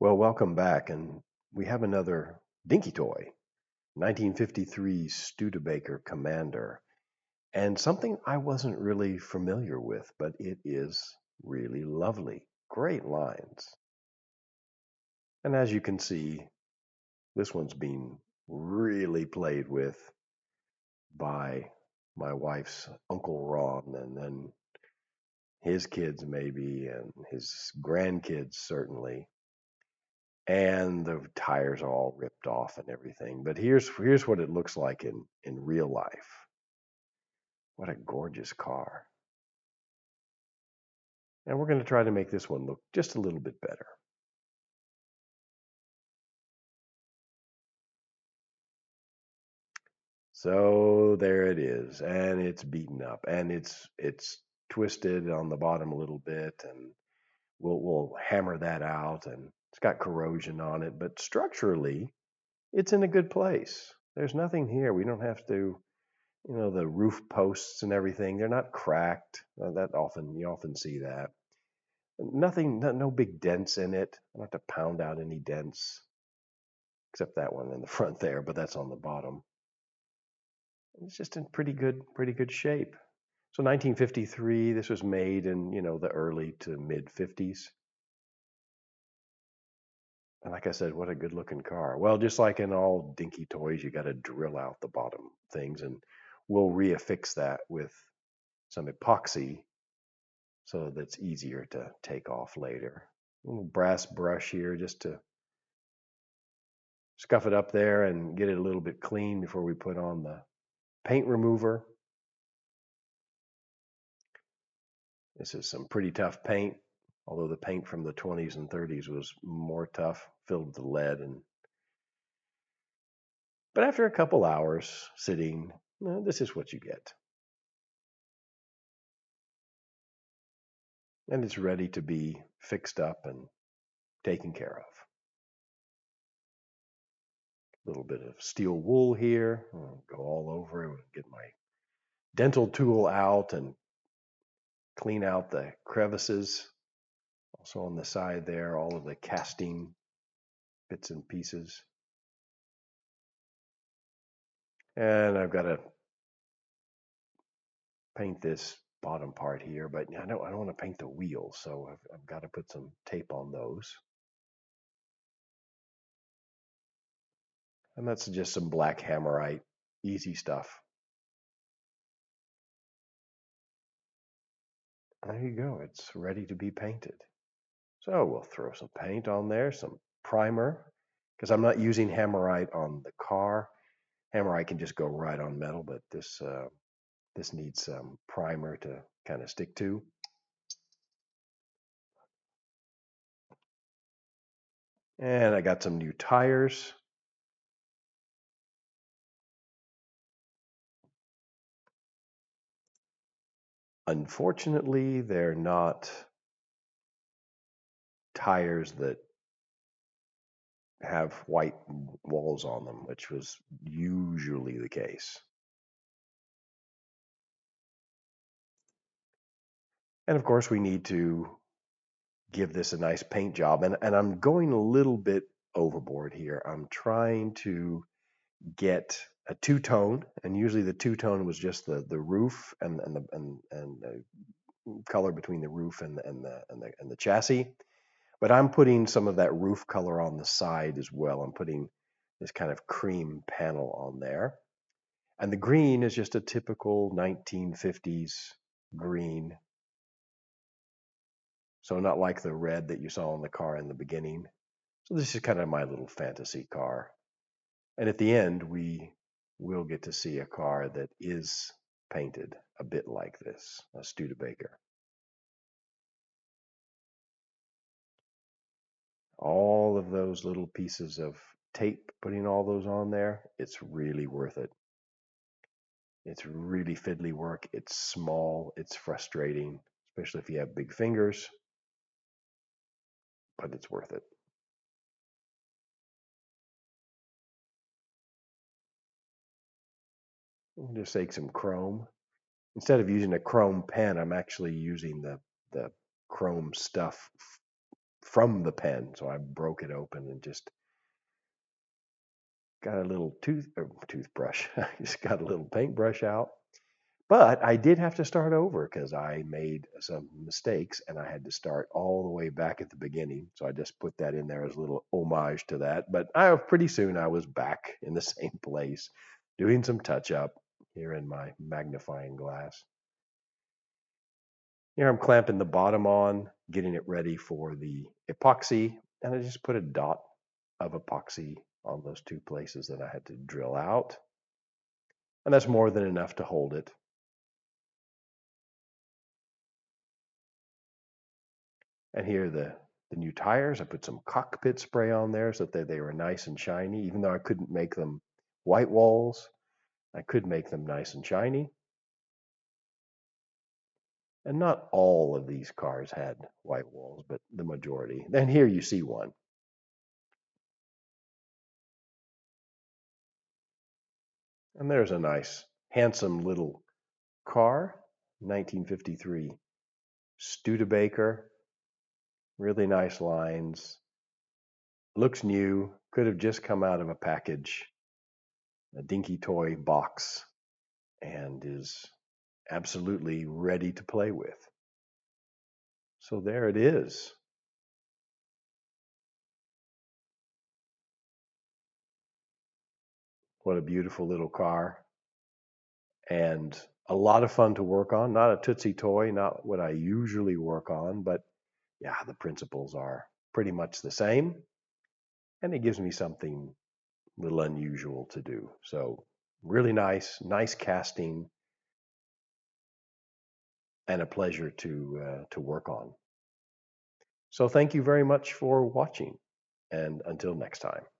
Well, welcome back, and we have another Dinky toy, 1953 Studebaker Commander, and something I wasn't really familiar with, but it is really lovely. Great lines. And as you can see, this one's been really played with by my wife's Uncle Ron, and then his kids maybe, and his grandkids certainly. And the tires are all ripped off and everything. But here's what it looks like in real life. What a gorgeous car. And we're going to try to make this one look just a little bit better. So there it is, and it's beaten up, and it's twisted on the bottom a little bit, and we'll hammer that out, and it's got corrosion on it, but structurally it's in a good place. There's nothing here. We don't have to, the roof posts and everything, they're not cracked. That often you often see that. Nothing, no big dents in it. I don't have to pound out any dents, except that one in the front there, but that's on the bottom. It's just in pretty good shape. So 1953, this was made in, the early to mid 50s. And like I said, what a good looking car. Well, just like in all dinky toys, you got to drill out the bottom things, and we'll reaffix that with some epoxy so that's easier to take off later. A little brass brush here just to scuff it up there and get it a little bit clean before we put on the paint remover. This is some pretty tough paint, although the paint from the 20s and 30s was more tough, filled with lead. But after a couple hours sitting, this is what you get. And it's ready to be fixed up and taken care of. A little bit of steel wool here. I'll go all over it. Get my dental tool out and clean out the crevices. Also on the side there, all of the casting bits and pieces. And I've got to paint this bottom part here, but I don't want to paint the wheels, so I've got to put some tape on those. And that's just some black hammerite, easy stuff. There you go, it's ready to be painted. So we'll throw some paint on there, some primer, because I'm not using hammerite on the car. Hammerite can just go right on metal, but this needs some primer to kind of stick to. And I got some new tires. Unfortunately, they're not tires that have white walls on them, which was usually the case. And of course, we need to give this a nice paint job. And I'm going a little bit overboard here. I'm trying to get a two-tone, and usually the two-tone was just the roof and the color between the roof and the chassis. But I'm putting some of that roof color on the side as well. I'm putting this kind of cream panel on there. And the green is just a typical 1950s green. So not like the red that you saw in the car in the beginning. So this is kind of my little fantasy car. And at the end, we will get to see a car that is painted a bit like this, a Studebaker. All of those little pieces of tape, putting all those on there, it's really worth it. It's really fiddly work. It's small. It's frustrating, especially if you have big fingers, but it's worth it. We'll just take some chrome. Instead of using a chrome pen, I'm actually using the chrome stuff from the pen. So I broke it open and just got a little toothbrush. I just got a little paintbrush out. But I did have to start over because I made some mistakes and I had to start all the way back at the beginning. So I just put that in there as a little homage to that. But pretty soon I was back in the same place doing some touch up here in my magnifying glass. Here I'm clamping the bottom on, getting it ready for the epoxy. And I just put a dot of epoxy on those two places that I had to drill out. And that's more than enough to hold it. And here the new tires, I put some cockpit spray on there so that they were nice and shiny. Even though I couldn't make them white walls, I could make them nice and shiny. And not all of these cars had white walls, but the majority. Then here you see one. And there's a nice, handsome little car, 1953 Studebaker. Really nice lines. Looks new. Could have just come out of a package, a Dinky toy box, and is absolutely ready to play with. So there it is. What a beautiful little car. And a lot of fun to work on. Not a Tootsie toy, not what I usually work on, but yeah, the principles are pretty much the same. And it gives me something a little unusual to do. So really nice casting, and a pleasure to work on. So thank you very much for watching, and until next time.